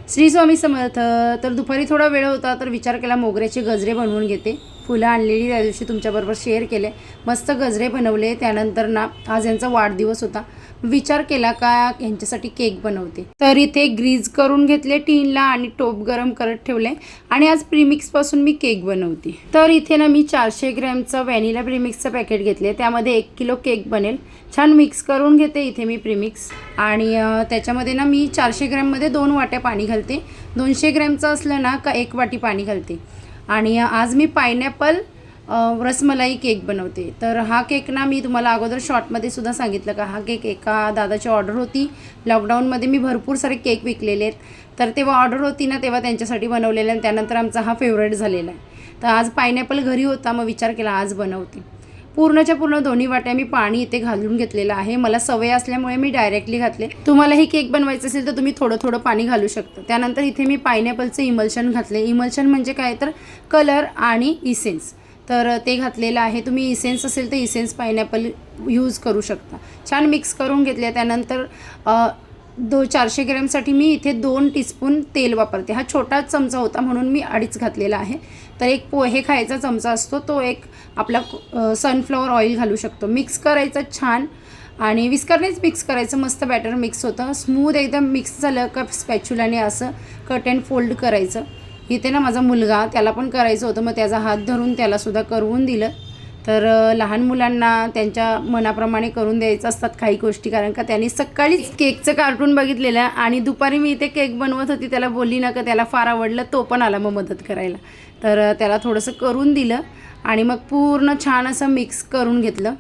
श्री स्वामी समर्थ. तर दुपारी थोडा वेळ होता तर विचार केला मोगऱ्याचे गजरे बनवून घेते. फुलं आणलेली त्या दिवशी तुमच्याबरोबर शेअर केले, मस्त गजरे बनवले. त्यानंतर ना आज यांचा वाढदिवस होता, विचार केला का यांच्यासाठी केक बनवते. तर इथे ग्रीज करून घेतले टीनला आणि टोप गरम करत ठेवले आणि आज प्रीमिक्सपासून मी केक बनवते. तर इथे ना मी 400 ग्रॅमचं व्हॅनिला प्रीमिक्सचं पॅकेट घेतले, त्यामध्ये 1 किलो केक बनेल. छान मिक्स करून घेते इथे मी प्रीमिक्स आणि त्याच्यामध्ये ना मी 400 ग्रॅममध्ये 2 वाट्या पाणी घालते. 200 ग्रॅमचं असलं ना का 1 वाटी पाणी घालते. आणि आज मी पायनॅपल रसमलाई केक बनवते. तर हा केक ना मी तुम्हाला अगोदर शॉर्टमध्ये सुद्धा सांगितलं का हा केक एका दादाची ऑर्डर होती. लॉकडाऊनमध्ये मी भरपूर सारे केक विकलेले आहेत, तर तेव्हा ऑर्डर होती ना तेव्हा त्यांच्यासाठी बनवलेलं आणि त्यानंतर आमचा हा फेवरेट झालेला आहे. तर आज पायनॅपल घरी होता, मग विचार केला आज बनवते. पूर्णच्या पूर्ण 2 वाट्या मी पाणी इथे घालून घेतलेलं आहे. मला सवय असल्यामुळे मी डायरेक्टली घातले. तुम्हालाही केक बनवायचं असेल तर तुम्ही थोडं थोडं पाणी घालू शकता. त्यानंतर इथे मी पायनॅपलचं इमल्शन घातले. इमल्शन म्हणजे काय तर कलर आणि इसेन्स, तर ते घातलेलं आहे. तुम्ही इसेन्स असेल तर इसेन्स पायनॅपल यूज करू शकता. छान मिक्स करून घेतले. त्यानंतर 400 ग्रॅमसाठी मी इथे 2 टीस्पून तेल वापरते. हा छोटा चमचा होता म्हणून मी 2.5 घातलेला आहे. तर एक पोहे खायचा चमचा असतो तो एक आपला सनफ्लॉवर ऑइल घालू शकतो. मिक्स करायचं छान आणि विस्करनेच मिक्स करायचं. मस्त बॅटर मिक्स होतं. स्मूथ एकदम मिक्स झालं का स्पॅच्युलाने असं कट अँड फोल्ड करायचं. इथे ना माझा मुलगा, त्याला पण करायचं होतं, मग त्याचा हात धरून त्यालासुद्धा करून दिलं. तर लहान मुलांना त्यांच्या मनाप्रमाणे करून द्यायचं असतात काही गोष्टी, कारण का त्यांनी सकाळीच केकचं कार्टून बघितलेलं आणि दुपारी मी इथे केक बनवत होती. त्याला बोलली ना का त्याला फार आवडलं, तो पण आला मग मदत करायला. तर त्याला थोडंसं करून दिलं आणि मग पूर्ण छान असं मिक्स करून घेतलं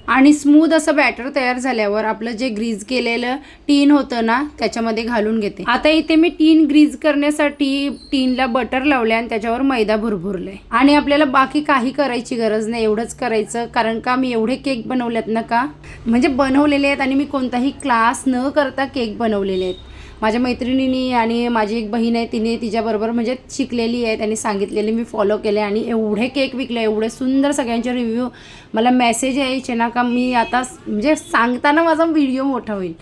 आणि स्मूथ असं बॅटर तयार झाल्यावर आपलं जे ग्रीज केलेलं टीन होतं ना त्याच्यामध्ये घालून घेते. आता इथे मी टीन ग्रीज करण्यासाठी टीनला बटर लावले आणि त्याच्यावर मैदा भुरभुरले आणि आपल्याला बाकी काही करायची गरज नाही, एवढंच करायचं. कारण का मी एवढे केक बनवलेत ना का म्हणजे बनवलेले आहेत आणि मी कोणताही क्लास न करता केक बनवलेले आहेत. माझ्या मैत्रिणींनी आणि माझी एक बहीण आहे तिने तिच्याबरोबर म्हणजे शिकलेली आहे, त्यांनी सांगितलेले मी फॉलो केले आणि एवढे केक विकले, एवढे सुंदर सगळ्यांचे रिव्ह्यू मला मेसेज यायचे ना का मी आता म्हणजे सांगताना माझा व्हिडिओ मोठा होईल.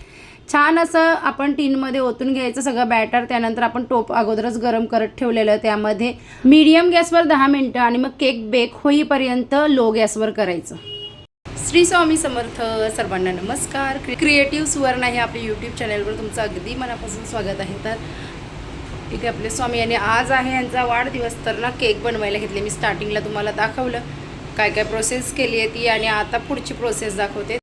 छान असं आपण टीनमध्ये ओतून घ्यायचं सगळं बॅटर. त्यानंतर आपण टोप अगोदरच गरम करत ठेवलेलं, त्यामध्ये मीडियम गॅसवर 10 मिनटं आणि मग केक बेक होईपर्यंत लो गॅसवर करायचं. श्री स्वामी समर्थ. सर्वांना नमस्कार. क्रिएटिव्ह सुवर्ण आहे आपल्या यूट्यूब चॅनलवर तुमचं अगदी मनापासून स्वागत आहे. तर इथे आपले स्वामी आणि आज आहे यांचा वाढदिवस. तर ना केक बनवायला घेतले. मी स्टार्टिंगला तुम्हाला दाखवलं काय काय प्रोसेस केली आहे ती आणि आता पुढची प्रोसेस दाखवते.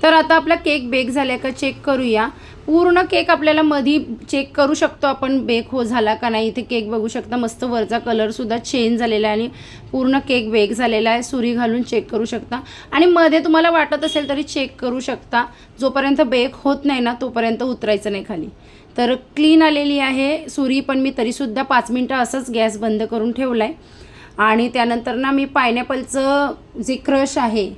तर आता आपला केक बेक झाला का चेक करूया. पूर्ण केक आपल्याला मधी चेक करू शकतो आपण बेक झाला का नाही. इथे केक बघू शकता, मस्त वरचा कलरसुद्धा चेंज झालेला आहे आणि पूर्ण केक बेक झालेला आहे. सुरी घालून चेक करू शकता आणि मध्ये तुम्हाला वाटत असेल तरी चेक करू शकता. जोपर्यंत बेक होत नाही ना तोपर्यंत उतरायचं नाही खाली. तर क्लीन आलेली आहे सुरी, पण मी तरीसुद्धा 5 मिनटं असंच गॅस बंद करून ठेवला आहे. आणि त्यानंतर ना मी पायनॅपलचं जे क्रश आहे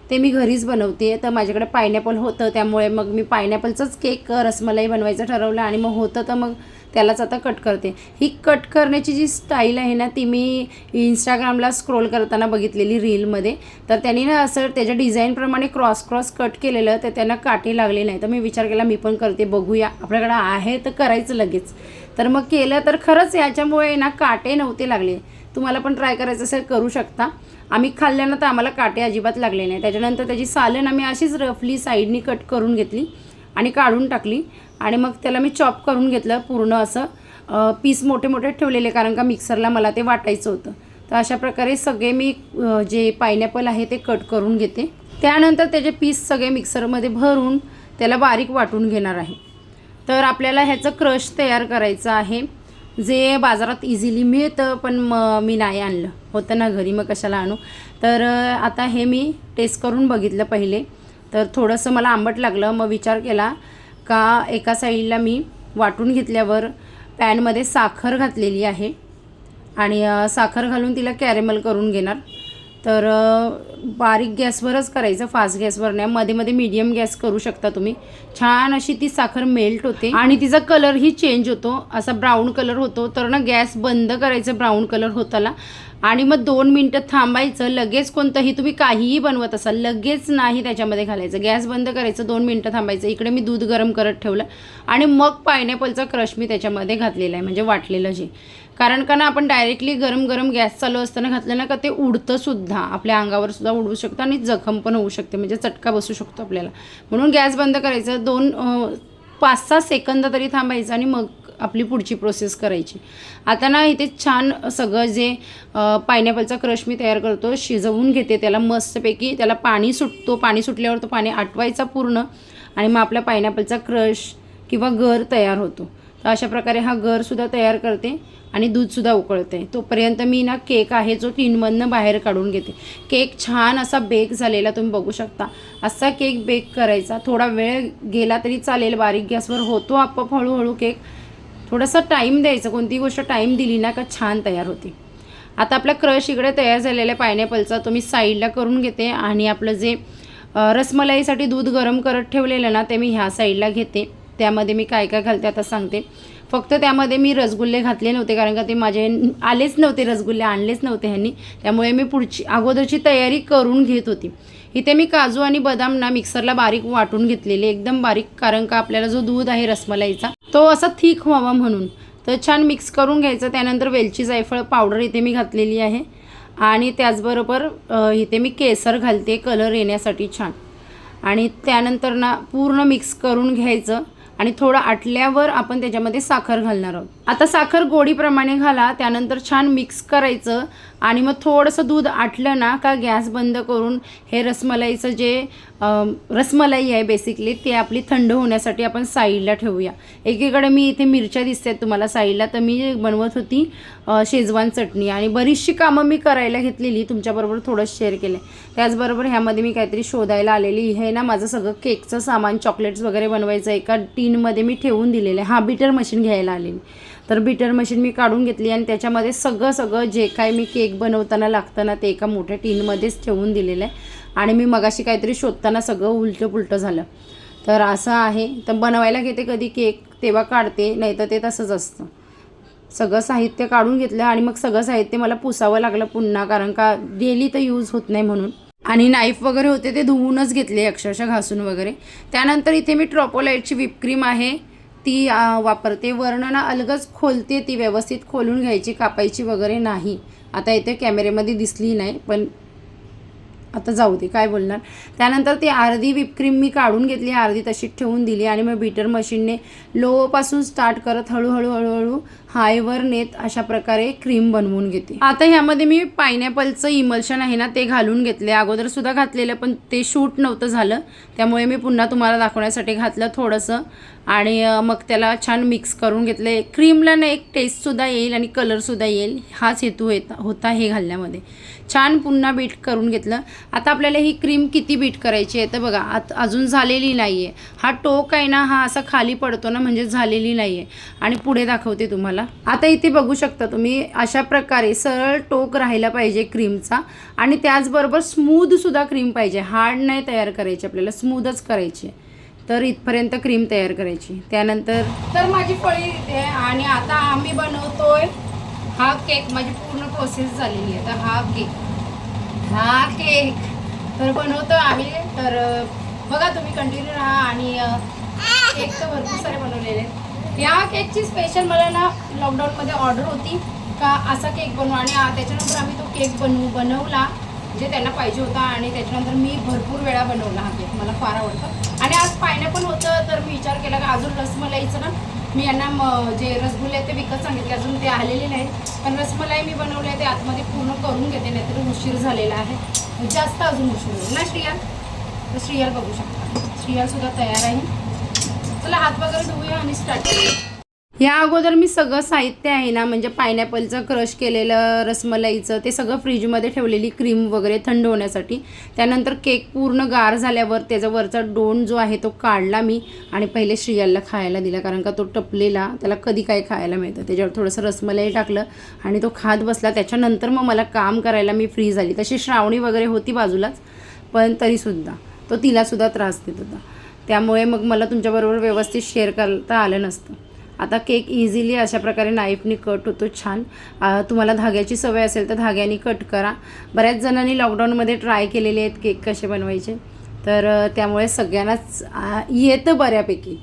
ते मी घरीच बनवते. तर माझ्याकडे पायनॅपल होतं त्यामुळे मग मी पायनॅपलचंच केक रसमलाई बनवायचं ठरवलं आणि मग होतं तर मग त्यालाच आता कट करते. ही कट करण्याची जी स्टाईल आहे ना ती मी इंस्टाग्रामला स्क्रोल करताना बघितलेली रीलमध्ये. तर त्यांनी ना असं त्याच्या डिझाईनप्रमाणे क्रॉस कट केलेलं, तर त्यांना काटे लागले नाही. तर मी विचार केला मी पण करते, बघूया आपल्याकडं आहे तर करायचं लगेच. तर मग केलं तर खरंच याच्यामुळे ना काटे नव्हते लागले. तुम्हाला पण ट्राय करायचं असेल करू शकता. आम्ही खाल्ल्यानं तर आम्हाला काटे अजिबात लागले नाही. त्याच्यानंतर त्याची सालं आम्ही अशीच रफली साईडनी कट करून घेतली आणि काढून टाकली आणि मग त्याला मी चॉप करून घेतलं. पूर्ण असं पीस मोठे मोठे ठेवलेले कारण का मिक्सरला मला ते वाटायचं होतं. तर अशा प्रकारे सगळे मी जे पायनॅपल आहे ते कट करून घेते. त्यानंतर त्याचे पीस सगळे मिक्सरमध्ये भरून त्याला बारीक वाटून घेणार आहे. तर आपल्याला ह्याचं क्रश तयार करायचं आहे जे बाजारात इझिली मिळतं, पण मी नाही आणलं होतं ना घरी, मग कशाला आणू. तर आता हे मी टेस्ट करून बघितलं पहिले, तर थोडंसं मला आंबट लागलं. मग विचार केला का एका साईडला मी वाटून घेतल्यावर पॅनमध्ये साखर घातलेली आहे आणि साखर घालून तिला कॅरेमल करून घेणार. तर बारीक गॅसवरच करायचं, फास्ट गॅसवर नाही. मध्ये मध्ये मीडियम गॅस करू शकता तुम्ही. छान अशी ती साखर मेल्ट होते आणि तिचा कलरही चेंज होतो, असा ब्राऊन कलर होतो. तर ना गॅस बंद करायचं ब्राऊन कलर होताला आणि मग 2 मिनटं थांबायचं. लगेच कोणतंही तुम्ही काहीही बनवत असाल लगेच नाही त्याच्यामध्ये घालायचं. गॅस बंद करायचं, 2 मिनटं थांबायचं. इकडे मी दूध गरम करत ठेवलं आणि मग पायनॅपलचा क्रश मी त्याच्यामध्ये घातलेला आहे, म्हणजे वाटलेलं जे. कारण का ना आपण डायरेक्टली गरम गरम गॅस चालू असताना घातलं ना का ते उडतंसुद्धा, आपल्या अंगावर सुद्धा उडू शकतं आणि जखम पण होऊ शकते, म्हणजे चटका बसू शकतो आपल्याला. म्हणून गॅस बंद करायचं, 5-6 सेकंद तरी थांबायचं आणि मग आपली पुढची प्रोसेस करायची. आता ना इथे छान सगळं जे पायनॅपलचा क्रश मी तयार करतो शिजवून घेते त्याला मस्तपैकी. त्याला पाणी सुटतो, पाणी सुटल्यावर तो पाणी आटवायचा पूर्ण आणि मग आपला पायनॅपलचा क्रश किंवा गर तयार होतो. तर अशा प्रकारे हा गरसुद्धा तयार करते आणि दूधसुद्धा उकळते. तोपर्यंत मी ना केक आहे जो टिनमधनं बाहेर काढून घेते. केक छान असा बेक झालेला तुम्ही बघू शकता. असा केक बेक करायचा, थोडा वेळ गेला तरी चालेल, बारीक गॅसवर होतो आपोआप हळूहळू केक. थोडासा टाईम द्यायचा, कोणती गोष्ट टाईम दिली ना का छान तयार होते. आता आपला क्रश इकडे तयार झालेला आहे पायनॅपलचा, तो मी साईडला करून घेते आणि आपलं जे रसमलाईसाठी दूध गरम करत ठेवलेलं ना ते मी ह्या साईडला घेते. त्यामध्ये मी काय काय घालते आता सांगते. फक्त त्यामध्ये मी रसगुल्ले घातले नव्हते कारण का ते माझे आलेच नव्हते, रसगुल्ले आणलेच नव्हते ह्यांनी, त्यामुळे मी पुढची अगोदरची तयारी करून घेत होती. इथे मी काजू आणि बदाम ना मिक्सरला बारीक वाटून घेतलेले, एकदम बारीक, कारण का आपल्याला जो दूध आहे रसमलाईचा तो असा थिक व्हावा म्हणून. तर छान मिक्स करून घ्यायचं. त्यानंतर वेलची जायफळ पावडर इथे मी घातलेली आहे आणि त्याचबरोबर इथे मी केसर घालते कलर येण्यासाठी छान. आणि त्यानंतर ना पूर्ण मिक्स करून घ्यायचं आणि थोडं आटल्यावर आपण त्याच्यामध्ये साखर घालणार आहोत. आता साखर गोडीप्रमाणे घाला. त्यानंतर छान मिक्स करायचं आणि मग थोडंसं दूध आटलं ना का गॅस बंद करून हे रसमलाईचं जे रसमलाई आहे बेसिकली ते आपली थंड होण्यासाठी आपण साईडला ठेवूया. एकीकडे मी इथे मिरच्या दिसतात तुम्हाला साईडला, तर मी बनवत होती शेजवान चटणी आणि बरीचशी कामं मी करायला घेतलेली, तुमच्याबरोबर थोडं शेअर केलं. त्याचबरोबर ह्यामध्ये मी काहीतरी शोधायला आलेली. हे ना माझं सगळं केकचं सामान, चॉकलेट्स वगैरे बनवायचं एका टीनमध्ये मी ठेवून दिलेलं आहे. बीटर मशीन घ्यायला आलेली, तर बीटर मशीन मी काढून घेतली आणि त्याच्यामध्ये सगळं जे काय मी केक बनवताना लागतं ना ते एका मोठ्या टीनमध्येच ठेवून दिलेलं आहे. आणि मी मगाशी काहीतरी शोधताना सगळं उलटं पुलटं झालं. तर असं आहे. तर बनवायला घेते कधी केक तेव्हा काढते, नाही तर ते तसंच असतं. सगळं साहित्य काढून घेतलं आणि मग सगळं साहित्य मला पुसावं लागलं पुन्हा, कारण का डेली तर यूज होत नाही म्हणून. आणि नाईफ वगैरे होते ते धुवूनच घेतले अक्षरशः घासून वगैरे. त्यानंतर इथे मी ट्रॉपोलाईटची व्हिपक्रीम आहे ती वापरते. वरनं ना अलगच खोलते, ती व्यवस्थित खोलून घ्यायची, कापायची वगैरे नाही. आता इथे कॅमेरेमध्ये दिसली नाही पण आता जाऊ दे, काय बोलणार. त्यानंतर ती अर्धी व्हिपक्रीम मी काढून घेतली, अर्धी तशीच ठेवून दिली आणि मग बीटर मशीनने लोपासून स्टार्ट करत हळूहळू हायवर नेत अशा प्रकारे क्रीम बनवून घेते. आता ह्यामध्ये मी पायनॅपलचं इमल्शन आहे ना ते घालून घेतले. अगोदरसुद्धा घातलेलं पण ते शूट नव्हतं झालं, त्यामुळे मी पुन्हा तुम्हाला दाखवण्यासाठी घातलं थोडंसं आणि मग त्याला छान मिक्स करून घेतले. क्रीमला ना एक टेस्टसुद्धा येईल आणि कलरसुद्धा येईल, हाच हेतू होता हे घालण्यामध्ये. छान पुन्हा बीट करून घेतलं. आता आपल्याला ही क्रीम किती बीट करायची आहे तर बघा, अजून झालेली नाही आहे. हा टोक आहे ना हा असा खाली पडतो ना म्हणजे झालेली नाही आहे. आणि पुढे दाखवते तुम्हाला. आता इथे बघू शकता तुम्ही, अशा प्रकारे सरळ टोक राहिला पाहिजे क्रीमचा आणि त्याचबरोबर स्मूथसुद्धा क्रीम पाहिजे. हार्ड नाही तयार करायची आपल्याला, स्मूथच करायची. तर इथपर्यंत क्रीम तयार करायची. त्यानंतर तर माझी फळी इथे आणि आता आम्ही बनवतोय हा केक. माझी पूर्ण प्रोसेस झालेली आहे. तर हा केक तर बनवतो आम्ही. तर बघा तुम्ही कंटिन्यू राहा. आणि केक तर भरपूर सारे बनवलेले आहेत. या केकची स्पेशल मला ना लॉकडाऊनमध्ये ऑर्डर होती का असा केक बनवू आणि त्याच्यानंतर आम्ही तो केक बनवला जे त्यांना पाहिजे होता आणि त्याच्यानंतर मी भरपूर वेळा बनवला हा केक. मला फार आवडतं. आणि आज पायनॅपल होतं तर मी विचार केला का अजून रसमलाईचं ना मी यांना जे रसगुल्ले ते विकत सांगितले, अजून ते आलेले नाहीत. पण रसमलाई मी बनवले ते आतमध्ये पूर्ण करून घेते, नाहीतर उशीर झालेला आहे, जास्त अजून उशीर होईल ना श्रियाल. तर श्रियाल बघू शकता, श्रियालसुद्धा तयार आहे. चला हात वगैरे धुवूया आणि स्टार्ट करूया. ह्या अगोदर मी सगळं साहित्य आहे ना म्हणजे पायनॅपलचं क्रश केलेलं, रसमलाईचं ते सगळं फ्रीजमध्ये ठेवलेली क्रीम वगैरे थंड होण्यासाठी. त्यानंतर केक पूर्ण गार झाल्यावर त्याचा वरचा डोन जो आहे तो काढला मी आणि पहिले श्रियालला खायला दिला, कारण का तो टपलेला, त्याला कधी काय खायला मिळतं. त्याच्यावर थोडंसं रसमलाई टाकलं आणि तो खात बसला. त्याच्यानंतर मग मला काम करायला मी फ्री झाली. तशी श्रावणी वगैरे होती बाजूलाच, पण तरीसुद्धा तो तिलासुद्धा त्रास देत होता, त्यामुळे मग मला तुमच्याबरोबर व्यवस्थित शेअर करता आलं नसतं. आता केक इझिली अशा प्रकारे नाईफनी कट होतो छान. तुम्हाला धाग्याची सवय असेल तर धाग्याने कट करा. बऱ्याच जणांनी लॉकडाऊनमध्ये ट्राय केलेले आहेत केक कसे बनवायचे, तर त्यामुळे सगळ्यांनाच येतं बऱ्यापैकी.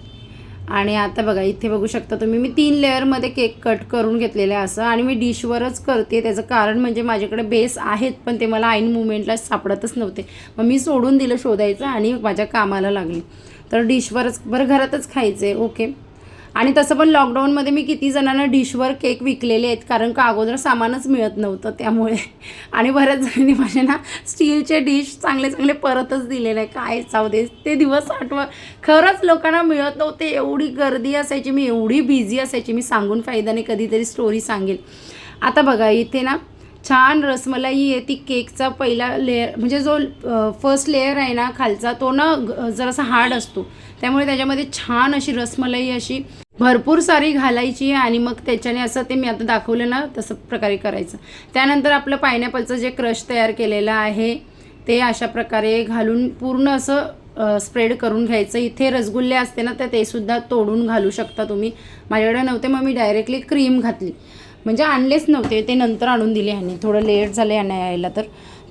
आणि आता बघा इथे बघू शकता तुम्ही, मी 3 लेअरमध्ये केक कट करून घेतलेलं आहे असं. आणि मी डिशवरच करते. त्याचं कारण म्हणजे माझ्याकडे बेस आहेत पण ते मला ऐन मुमेंटला सापडतच नव्हते. मग मी सोडून दिलं शोधायचं आणि माझ्या कामाला लागली. तर डिशवरच, बरं घरातच खायचं आहे ओके. आणि तसं पण लॉकडाऊनमध्ये मी किती जणांना डिशवर केक विकलेले आहेत, कारण का अगोदर सामानच मिळत नव्हतं त्यामुळे. आणि बऱ्याच जणांनी माझे ना स्टीलचे डिश चांगले चांगले परतच दिलेले आहे. काय जाऊ दे, ते दिवस आठवा. खरंच लोकांना मिळत नव्हते, एवढी गर्दी असायची, मी एवढी बिझी असायची. मी सांगून फायदा नाही, कधीतरी स्टोरी सांगेल. आता बघा इथे ना छान रसमलाई आहे. ती केकचा पहिला लेअर म्हणजे जो फर्स्ट लेअर आहे ना खालचा, तो ना जरासा हार्ड असतो, त्यामुळे त्याच्यामध्ये छान अशी रसमलाई अशी भरपूर सारी घालायची. आणि मग त्याच्याने असं ते मी आता दाखवलं ना तसं प्रकारे करायचं. त्यानंतर आपलं पायनॅपलचं जे क्रश तयार केलेलं आहे ते अशा प्रकारे घालून पूर्ण असं स्प्रेड करून घ्यायचं. इथे रसगुल्ले असते ना तर ते सुद्धा तोडून घालू शकता तुम्ही. माझ्याकडे नव्हते मग मी डायरेक्टली क्रीम घातली, म्हणजे आणलेच नव्हते ते, नंतर आणून दिले ह्यांनी. थोडं लेट झालं यांना यायला, तर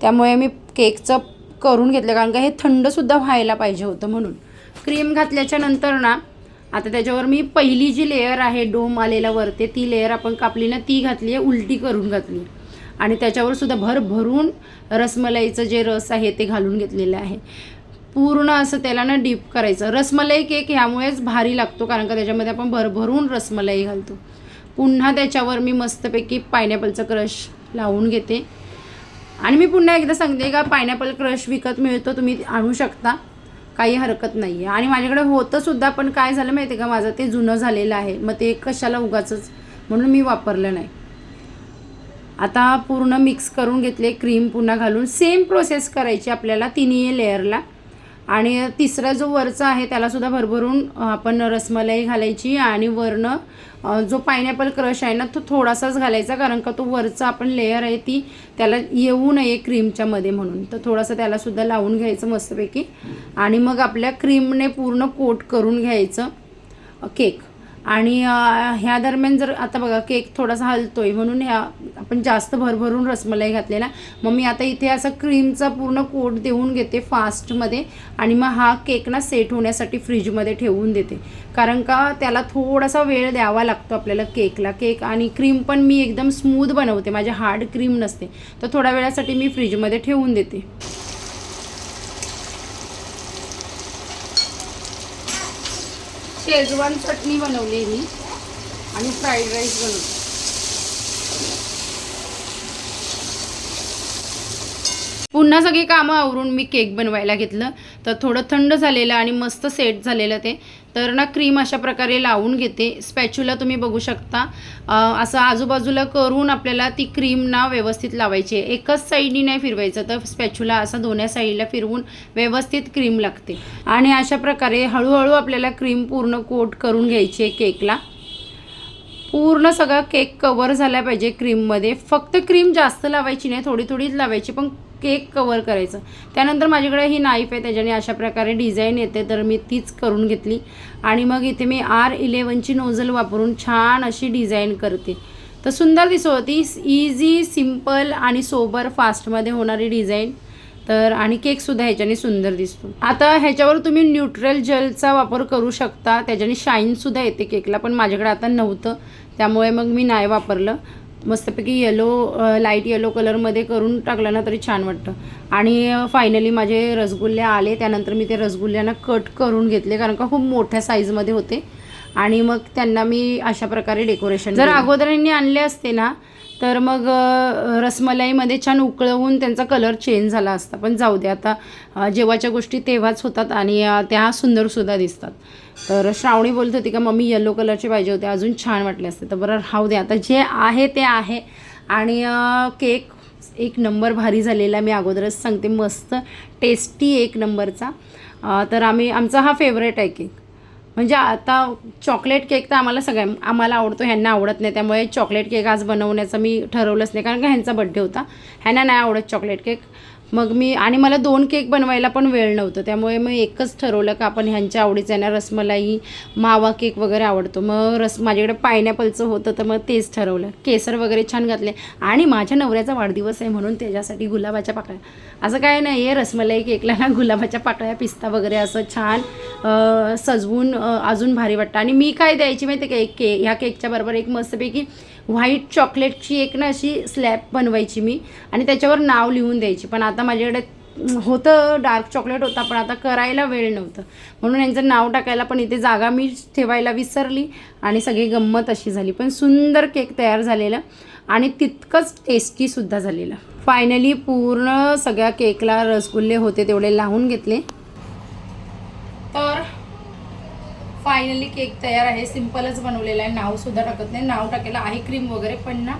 त्यामुळे मी केकचं करून घेतलं, कारण का हे थंडसुद्धा व्हायला पाहिजे होतं म्हणून. क्रीम घातल्याच्या नंतर ना आता त्याच्यावर मी पहिली जी लेअर आहे डोम आलेला वरते, ती लेअर आपण कापली ना ती घातली आहे, उलटी करून घातली. आणि त्याच्यावर सुद्धा भरभरून रसमलाईचं जे रस आहे ते घालून घेतलेलं आहे. पूर्ण असं त्याला ना डीप करायचं. रसमलाई केक ह्यामुळेच भारी लागतो, कारण का त्याच्यामध्ये आपण भरभरून रसमलाई घालतो. पुन्हा त्याच्यावर मी मस्तपैकी पायनॅपलचं क्रश लावून घेते. आणि मी पुन्हा एकदा सांगते का पायनॅपल क्रश विकत मिळतो, तुम्ही आणू शकता, काही हरकत नाही आहे. आणि माझ्याकडे होतंसुद्धा, पण काय झालं माहिती आहे का, माझं ते जुनं झालेलं आहे, मग ते कशाला उगाचंच, म्हणून मी वापरलं नाही. आता पूर्ण मिक्स करून घेतले, क्रीम पुन्हा घालून सेम प्रोसेस करायची आपल्याला तिन्ही लेअरला. आणि तिसरा जो वरचा आहे त्यालासुद्धा भरभरून आपण रसमलाई घालायची. आणि वरनं जो पायनॅपल क्रश आहे ना तो थोडासाच घालायचा, कारण का तो वरचा आपण लेअर आहे ती त्याला येऊ नये क्रीमच्या मध्ये म्हणून. तर थोडासा त्यालासुद्धा लावून घ्यायचं मस्तपैकी. आणि मग आपल्या क्रीमने पूर्ण कोट करून घ्यायचं केक. आणि ह्या दरम्यान जर आता बघा केक थोडासा हलतोय म्हणून ह्या आपण जास्त भरभरून रसमलाई घातलेला. मग मी आता इथे असं क्रीमचा पूर्ण कोट देऊन घेते फास्टमध्ये. आणि मग हा केक ना सेट होण्यासाठी फ्रीजमध्ये ठेवून देते, कारण का त्याला थोडासा वेळ द्यावा लागतो आपल्याला केकला. केक आणि क्रीम पण मी एकदम स्मूथ बनवते, माझी हार्ड क्रीम नसते, तर थोड्या वेळासाठी मी फ्रीजमध्ये ठेवून देते. शेजवान चटणी बनवली मी आणि फ्राईड राईस बनवते. पुन्हा सगळी कामं आवरून मी केक बनवायला घेतलं. तर थोडं थंड झालेलं आणि मस्त सेट झालेलं ते. तर ना क्रीम अशा प्रकारे लावून घेते. स्पॅच्युला तुम्ही बघू शकता, असं आजूबाजूला करून आपल्याला ती क्रीम ना व्यवस्थित लावायची आहे. एकच साईडनी नाही फिरवायचं, तर स्पॅच्युला असं दोन्ही साईडला फिरवून व्यवस्थित क्रीम लागते. आणि अशा प्रकारे हळूहळू आपल्याला क्रीम पूर्ण कोट करून घ्यायची आहे केकला. पूर्ण सगळा केक कवर झाला पाहिजे क्रीममध्ये. फक्त क्रीम जास्त लावायची नाही, थोडी थोडीच लावायची, पण केक कवर करायचं. त्यानंतर माझ्याकडे ही नाईफ आहे, त्याच्याने अशा प्रकारे डिझाईन येते, तर मी तीच करून घेतली. आणि मग इथे मी R11ची नोझल वापरून छान अशी डिझाईन करते. तर सुंदर दिसत होती, इझी सिम्पल आणि सोबर फास्टमध्ये होणारी डिझाईन. तर आणि केकसुद्धा ह्याच्याने सुंदर दिसतो. आता ह्याच्यावर तुम्ही न्यूट्रल जेलचा वापर करू शकता, त्याच्याने शाईनसुद्धा येते केकला, पण माझ्याकडे आता नव्हतं त्यामुळे मग मी नाही वापरलं. मस्तपैकी लाईट येलो कलरमध्ये करून टाकलं ना तरी छान वाटतं. आणि फायनली माझे रसगुल्ले आले. त्यानंतर मी ते रसगुल्ल्यांना कट करून घेतले, कारण का खूप मोठ्या साईजमध्ये होते. आणि मग त्यांना मी अशा प्रकारे डेकोरेशन, जर अगोदरांनी आणले असते ना तर मग रसमलाईमध्ये छान उकळवून त्यांचा कलर चेंज झाला असता. पण जाऊ दे, आता जेव्हाच्या गोष्टी तेव्हाच होतात आणि त्या सुंदरसुद्धा दिसतात. तर श्रावणी बोलत होती का मम्मी येलो कलरचे पाहिजे होते, अजून छान वाटले असते. तर बरं राहू दे, आता जे आहे ते आहे. आणि केक एक नंबर भारी झालेला, मी अगोदरच सांगते, मस्त टेस्टी एक नंबरचा. तर आमचा हा फेवरेट आहे केक. म्हणजे आता चॉकलेट केक तर आम्हाला आवडतो, ह्यांना आवडत नाही, त्यामुळे चॉकलेट केक आज बनवण्याचं मी ठरवलंच नाही, कारण का ह्यांचा बड्डे होता. ह्यांना नाही आवडत चॉकलेट केक. मग आणि मला 2 केक बनवायला पण वेळ नव्हतं, त्यामुळे मी एकच ठरवलं का आपण ह्यांच्या आवडीचं आहे ना रसमलाई मावा केक वगैरे आवडतो. मग माझ्याकडे पायनॅपलचं होतं तर मग तेच ठरवलं. केसर वगैरे छान घातले आणि माझ्या नवऱ्याचा वाढदिवस आहे म्हणून त्याच्यासाठी गुलाबाच्या पाकळ्या. असं काय नाही आहे, रसमलाई केकला ना गुलाबाच्या पाकळ्या पिस्ता वगैरे असं छान सजवून अजून भारी वाटतं. आणि मी काय द्यायची माहिती आहे का, ह्या केकच्या बरोबर एक मस्तपैकी व्हाईट चॉकलेटची एक ना अशी स्लॅब बनवायची मी आणि त्याच्यावर नाव लिहून द्यायची. पण आता माझ्याकडे होतं डार्क चॉकलेट होता, पण आता करायला वेळ नव्हतं म्हणून यांचं नाव टाकायला पण इथे जागा मी ठेवायला विसरली आणि सगळी गंमत अशी झाली. पण सुंदर केक तयार झालेला आणि तितकंच टेस्टीसुद्धा झालेलं. फायनली पूर्ण सगळ्या केकला रसगुल्ले होते तेवढे लावून घेतले. तर फायनली केक तयार आहे. सिम्पलच बनवलेला आहे, नावसुद्धा टाकत नाही. नाव टाकायला आहे क्रीम वगैरे, पण ना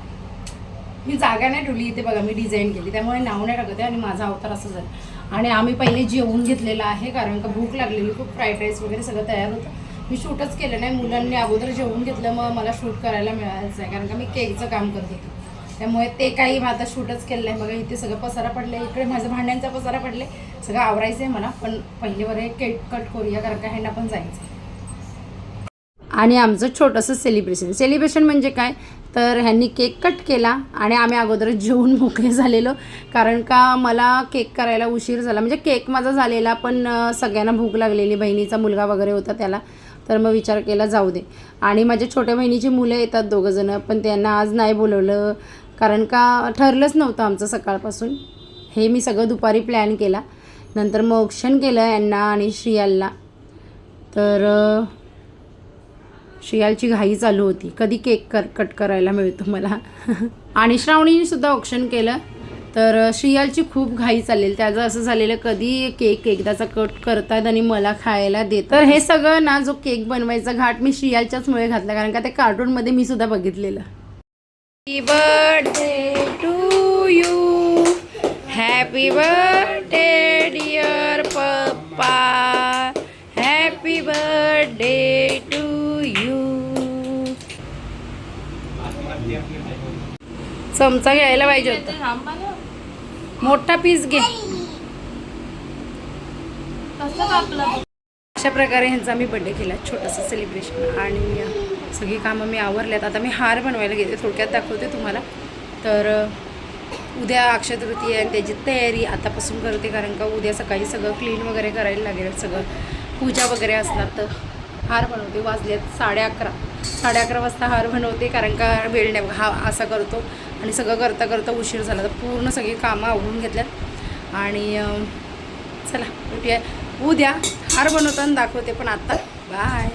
मी जागा नाही ठेवली इथे. बघा मी डिझाईन केली त्यामुळे नाव नाही टाकत आहे आणि माझा अवतार असं झालं. आणि आम्ही पहिले जेवून घेतलेलं आहे कारण का भूक लागलेली खूप. फ्राईड राईस वगैरे सगळं तयार होतं. मी शूटच केलं नाही, मुलांनी अगोदर जेवून घेतलं मग मला शूट करायला मिळायचं आहे कारण का मी केकचं काम करत होते. त्यामुळे ते काही आता शूटच केलं नाही. बघा इथे सगळं पसारा पडलं, इकडे माझं भांड्यांचा पसारा पडले, सगळं आवरायचं आहे मला. पण पहिले बरं केक कट करूया कारण का ह्यांना पण जायचं. आणि आमचं छोटंसं सेलिब्रेशन म्हणजे काय तर ह्यांनी केक कट केला आणि आम्ही अगोदर जेवून मोकळे झालेलो कारण का मला केक करायला उशीर झाला. म्हणजे केक माझा झालेला पण सगळ्यांना भूक लागलेली, बहिणीचा मुलगा वगैरे होता त्याला, तर मग विचार केला जाऊ दे. आणि माझ्या छोट्या बहिणीची मुलं येतात 2 जणं, पण त्यांना आज नाही बोलवलं कारण का ठरलंच नव्हतं आमचं सकाळपासून. हे मी सगळं दुपारी प्लॅन केला. नंतर मग ऑप्शन केलं यांना आणि श्रियालला. तर श्रियालची घाई चालू होती, कधी केक कट करायला मिळतो मला. आणि श्रावणीने सुद्धा ऑप्शन केलं. तर श्रियालची खूप घाई चाललेली. त्याचं असं झालेलं कधी केक एकदाचा कट करतात आणि मला खायला देतात. तर हे सगळं ना जो केक बनवायचा घाट मी श्रियालच्याच मुळे घातला कारण का ते कार्टूनमध्ये मी सुद्धा बघितलेलं. Happy birthday to you, happy birthday dear papa, happy birthday to you. चमचा घ्यायला पाहिजे होता, मोठा पीस घे. अशा प्रकारे ह्यांचा मी बड्डे केला, छोटंसं सेलिब्रेशन. आणि सगळी कामं मी आवरल्यात. आता मी हार बनवायला घेते, थोडक्यात दाखवते तुम्हाला. तर उद्या अक्षय तृतीया आणि त्याची तयारी आतापासून करते कारण का उद्या सकाळी सगळं क्लीन वगैरे करायला लागेल, सगळं पूजा वगैरे असणार. तर हार बनवते. वाजलेत 11:30 वाजता हार बनवते कारण का वेळ नाही. हा असा करतो आणि सगळं करता करता उशीर झाला. तर पूर्ण सगळी कामं आवरून घेतल्यात आणि चला भेटूया उद्या. हार बनवताना दाखवते, पण आत्ता बाय.